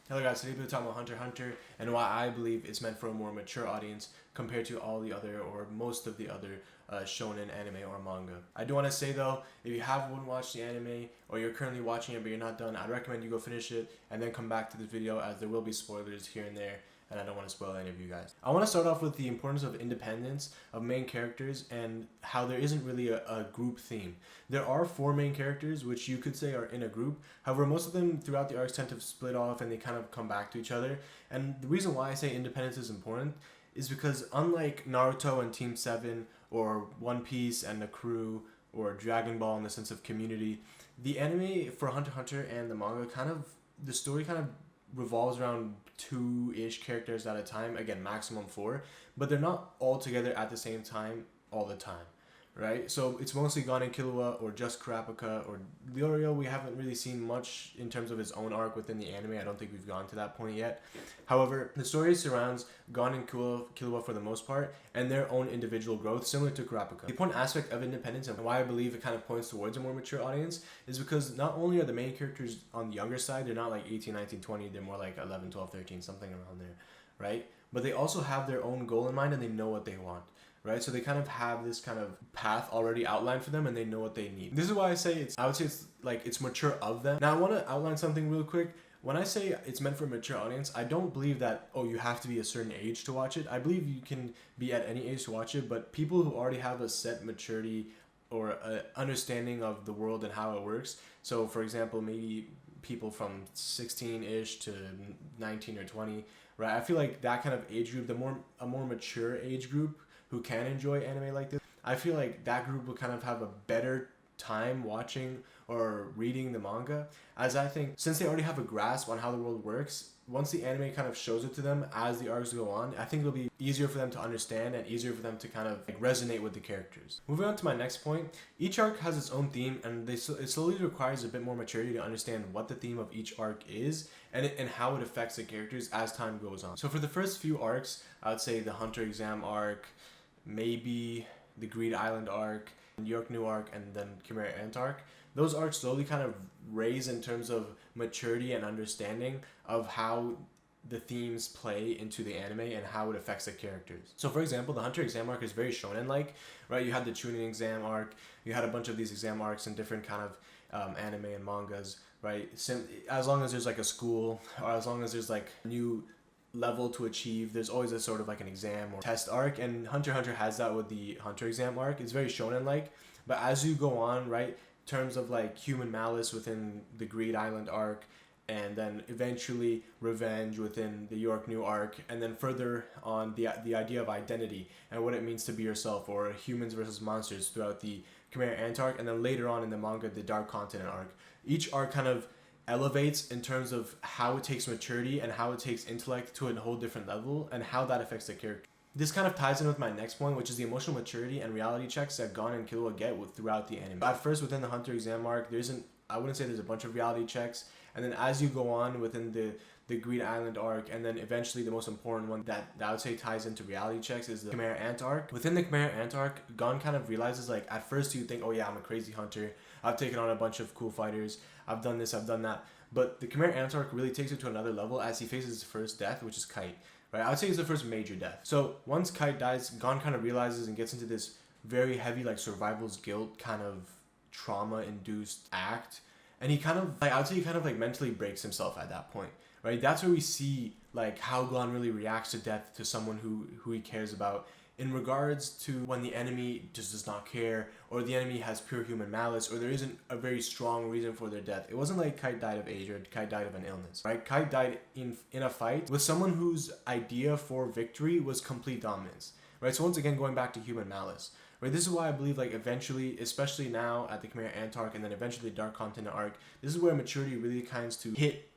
Hello guys, today we're talking about Hunter x Hunter and why I believe it's meant for a more mature audience compared to all the other or most of the other shonen anime or manga. I do want to say though, if you haven't watched the anime or you're currently watching it but you're not done, I'd recommend you go finish it and then come back to this video as there will be spoilers here and there and I don't want to spoil any of you guys. I want to start off with the importance of independence of main characters and how there isn't really a group theme. There are 4 main characters which you could say are in a group, however most of them throughout the arcs tend to split off and they kind of come back to each other. And the reason why I say independence is important is because unlike Naruto and Team 7 or One Piece and the crew or Dragon Ball in the sense of community, the anime for Hunter x Hunter and the manga the story kind of revolves around 2-ish characters at a time, again maximum 4, but they're not all together at the same time all the time, right? So it's mostly Gon and Killua or just Kurapika or Leorio. We haven't really seen much in terms of his own arc within the anime. I don't think we've gone to that point yet. However, the story surrounds Gon and Killua for the most part and their own individual growth, similar to Kurapika. The important aspect of independence and why I believe it kind of points towards a more mature audience is because not only are the main characters on the younger side, they're not like 18, 19, 20, they're more like 11, 12, 13, something around there, right? But they also have their own goal in mind and they know what they want. Right, so they kind of have this kind of path already outlined for them and they know what they need. This is why I would say it's mature of them. Now I want to outline something real quick. When I say it's meant for a mature audience, I don't believe that, oh, you have to be a certain age to watch it. I believe you can be at any age to watch it, but people who already have a set maturity or a understanding of the world and how it works. So for example, maybe people from 16-ish to 19 or 20, right? I feel like that kind of age group, a more mature age group who can enjoy anime like this, I feel like that group will kind of have a better time watching or reading the manga, as I think since they already have a grasp on how the world works, once the anime kind of shows it to them as the arcs go on, I think it'll be easier for them to understand and easier for them to kind of resonate with the characters. Moving on to my next point, each arc has its own theme and it slowly requires a bit more maturity to understand what the theme of each arc is and how it affects the characters as time goes on. So for the first few arcs, I would say the Hunter exam arc, maybe the Greed Island arc, New York New arc, and then Chimera Ant arc. Those arcs slowly kind of raise in terms of maturity and understanding of how the themes play into the anime and how it affects the characters. So for example, the Hunter exam arc is very shonen-like, right? You had the Chunin exam arc, you had a bunch of these exam arcs in different kind of anime and mangas, right? As long as there's like a school or as long as there's like new level to achieve, there's always a sort of like an exam or test arc, and Hunter x Hunter has that with the Hunter exam arc. It's very shonen like, but as you go on, right, in terms of like human malice within the Greed Island arc, and then eventually revenge within the York New arc, and then further on the idea of identity and what it means to be yourself, or humans versus monsters throughout the Chimera Ant arc, and then later on in the manga the Dark Continent arc. Each arc kind of elevates in terms of how it takes maturity and how it takes intellect to a whole different level and how that affects the character. This kind of ties in with my next point, which is the emotional maturity and reality checks that Gon and Killua get throughout the anime. At first, within the Hunter exam arc, I wouldn't say there's a bunch of reality checks, and then as you go on within the Greed Island arc, and then eventually the most important one that I would say ties into reality checks is the Chimera Ant arc. Within the Chimera Ant arc, Gon kind of realizes, like, at first you think, oh yeah, I'm a crazy hunter, I've taken on a bunch of cool fighters, I've done this, I've done that. But the Chimera Ant arc really takes it to another level as he faces his first death, which is Kite. Right? I would say it's the first major death. So once Kite dies, Gon kind of realizes and gets into this very heavy like survival's guilt kind of trauma-induced act. And he kind of, like, I would say he kind of like mentally breaks himself at that point. Right? That's where we see like how Gon really reacts to death to someone who he cares about, in regards to when the enemy just does not care, or the enemy has pure human malice, or there isn't a very strong reason for their death. It wasn't like Kite died of age or Kite died of an illness, right? Kite died in a fight with someone whose idea for victory was complete dominance, right? So once again, going back to human malice, right? This is why I believe, like, eventually, especially now at the Chimera Ant arc and then eventually the Dark Continent arc, this is where maturity really kinds to hit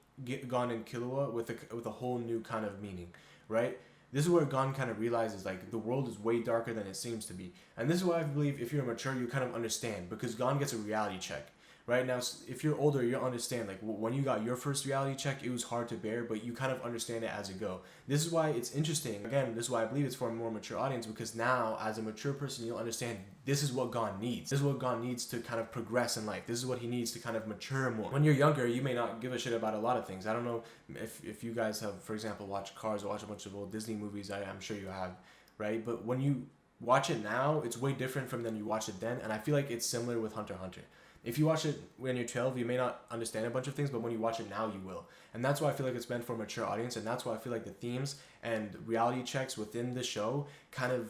Gon and Killua with a whole new kind of meaning, right? This is where Gon kind of realizes, like, the world is way darker than it seems to be. And this is why I believe if you're mature, you kind of understand, because Gon gets a reality check, right? Now, if you're older, you'll understand, like, when you got your first reality check, it was hard to bear, but you kind of understand it as you go. This is why it's interesting. Again, this is why I believe it's for a more mature audience, because now, as a mature person, you'll understand this is what Gon needs. This is what Gon needs to kind of progress in life. This is what he needs to kind of mature more. When you're younger, you may not give a shit about a lot of things. I don't know if you guys have, for example, watched Cars or watched a bunch of old Disney movies. I'm sure you have, right? But when you watch it now, it's way different from when you watched it then, and I feel like it's similar with Hunter x Hunter. If you watch it when you're 12, you may not understand a bunch of things, but when you watch it now, you will. And that's why I feel like it's meant for a mature audience, and that's why I feel like the themes and reality checks within the show kind of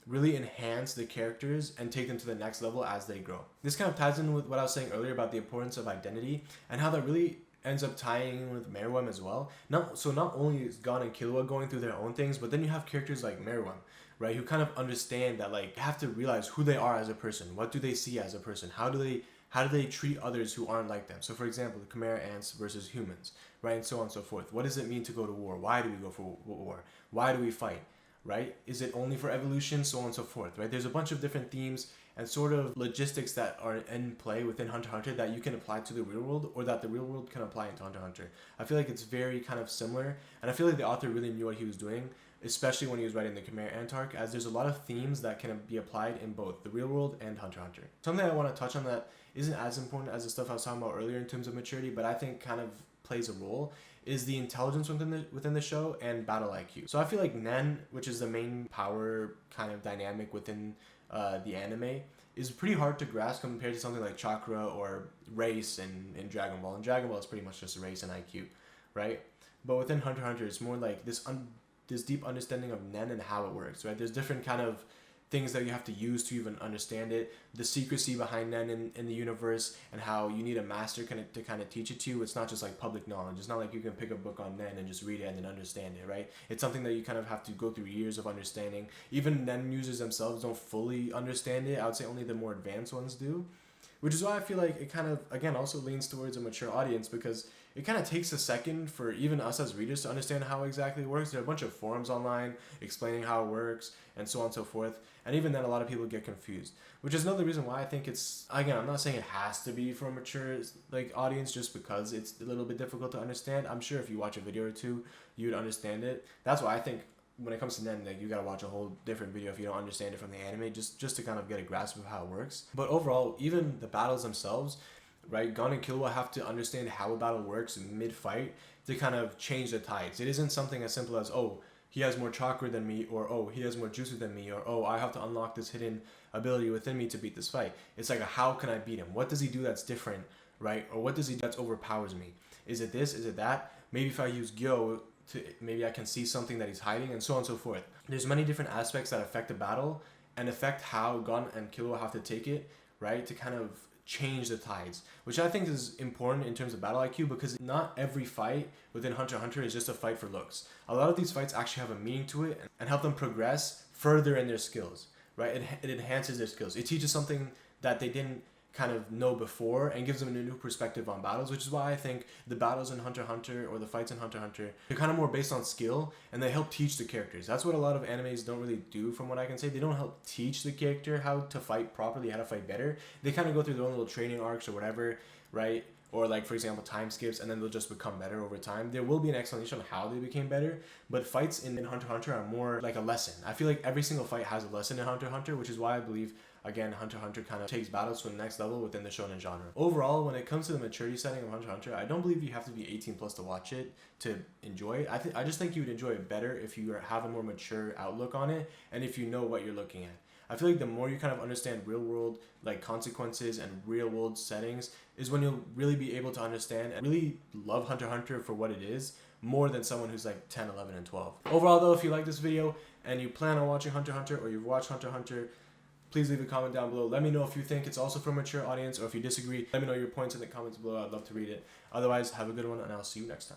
really enhance the characters and take them to the next level as they grow. This kind of ties in with what I was saying earlier about the importance of identity, and how that really ends up tying in with Meruem as well. So not only is Gon and Killua going through their own things, but then you have characters like Meruem, right, who kind of understand that, like, have to realize who they are as a person. What do they see as a person? How do they treat others who aren't like them? So for example, the Chimera ants versus humans, right, and so on and so forth. What does it mean to go to war? Why do we go for war? Why do we fight, right? Is it only for evolution? So on and so forth, right? There's a bunch of different themes and sort of logistics that are in play within Hunter x Hunter that you can apply to the real world, or that the real world can apply into Hunter x Hunter. I feel like it's very kind of similar, and I feel like the author really knew what he was doing, especially when he was writing the Chimera Ant arc, as there's a lot of themes that can be applied in both the real world and Hunter x Hunter. Something I want to touch on that isn't as important as the stuff I was talking about earlier in terms of maturity, but I think kind of plays a role, is the intelligence within the show and battle IQ. So I feel like Nen, which is the main power kind of dynamic within the anime, is pretty hard to grasp compared to something like chakra or race in Dragon Ball. And Dragon Ball is pretty much just race and IQ, right? But within Hunter x Hunter, it's more like this deep understanding of Nen and how it works, right? There's different kind of things that you have to use to even understand it, the secrecy behind Nen in the universe, and how you need a master to kind of teach it to you. It's not just like public knowledge. It's not like you can pick a book on Nen and just read it and then understand it, right? It's something that you kind of have to go through years of understanding. Even Nen users themselves don't fully understand it. I would say only the more advanced ones do, which is why I feel like it kind of, again, also leans towards a mature audience, because it kind of takes a second for even us as readers to understand how exactly it works. There are a bunch of forums online explaining how it works and so on and so forth. And even then, a lot of people get confused, which is another reason why I think it's, again, I'm not saying it has to be for a mature audience just because it's a little bit difficult to understand. I'm sure if you watch a video or two, you would understand it. That's why I think when it comes to Nen, like, you gotta watch a whole different video if you don't understand it from the anime, just to kind of get a grasp of how it works. But overall, even the battles themselves, right, Gon and Killua have to understand how a battle works mid-fight to kind of change the tides. It isn't something as simple as, oh, he has more chakra than me, or oh, he has more jutsu than me, or oh, I have to unlock this hidden ability within me to beat this fight. It's like, how can I beat him? What does he do that's different, right? Or what does he do that overpowers me? Is it this? Is it that? Maybe if I use Gyo, maybe I can see something that he's hiding, and so on and so forth. There's many different aspects that affect the battle and affect how Gon and Killua have to take it, right, to kind of change the tides, which I think is important in terms of battle IQ, because not every fight within Hunter x Hunter is just a fight for looks. A lot of these fights actually have a meaning to it and help them progress further in their skills, right? It enhances their skills. It teaches something that they didn't kind of know before and gives them a new perspective on battles, which is why I think the battles in Hunter x Hunter, or the fights in Hunter x Hunter, they're kind of more based on skill, and they help teach the characters. That's what a lot of animes don't really do, from what I can say. They don't help teach the character how to fight properly, how to fight better. They kind of go through their own little training arcs or whatever, right? Or like, for example, time skips, and then they'll just become better over time. There will be an explanation on how they became better, but fights in Hunter x Hunter are more like a lesson. I feel like every single fight has a lesson in Hunter x Hunter, which is why I believe, again, Hunter x Hunter kind of takes battles to the next level within the shonen genre. Overall, when it comes to the maturity setting of Hunter x Hunter, I don't believe you have to be 18 plus to watch it to enjoy it. I just think you would enjoy it better if you have a more mature outlook on it, and if you know what you're looking at. I feel like the more you kind of understand real world like consequences and real world settings is when you'll really be able to understand and really love Hunter x Hunter for what it is, more than someone who's like 10, 11, and 12. Overall though, if you like this video and you plan on watching Hunter x Hunter, or you've watched Hunter x Hunter, please leave a comment down below. Let me know if you think it's also for a mature audience, or if you disagree, let me know your points in the comments below. I'd love to read it. Otherwise, have a good one, and I'll see you next time.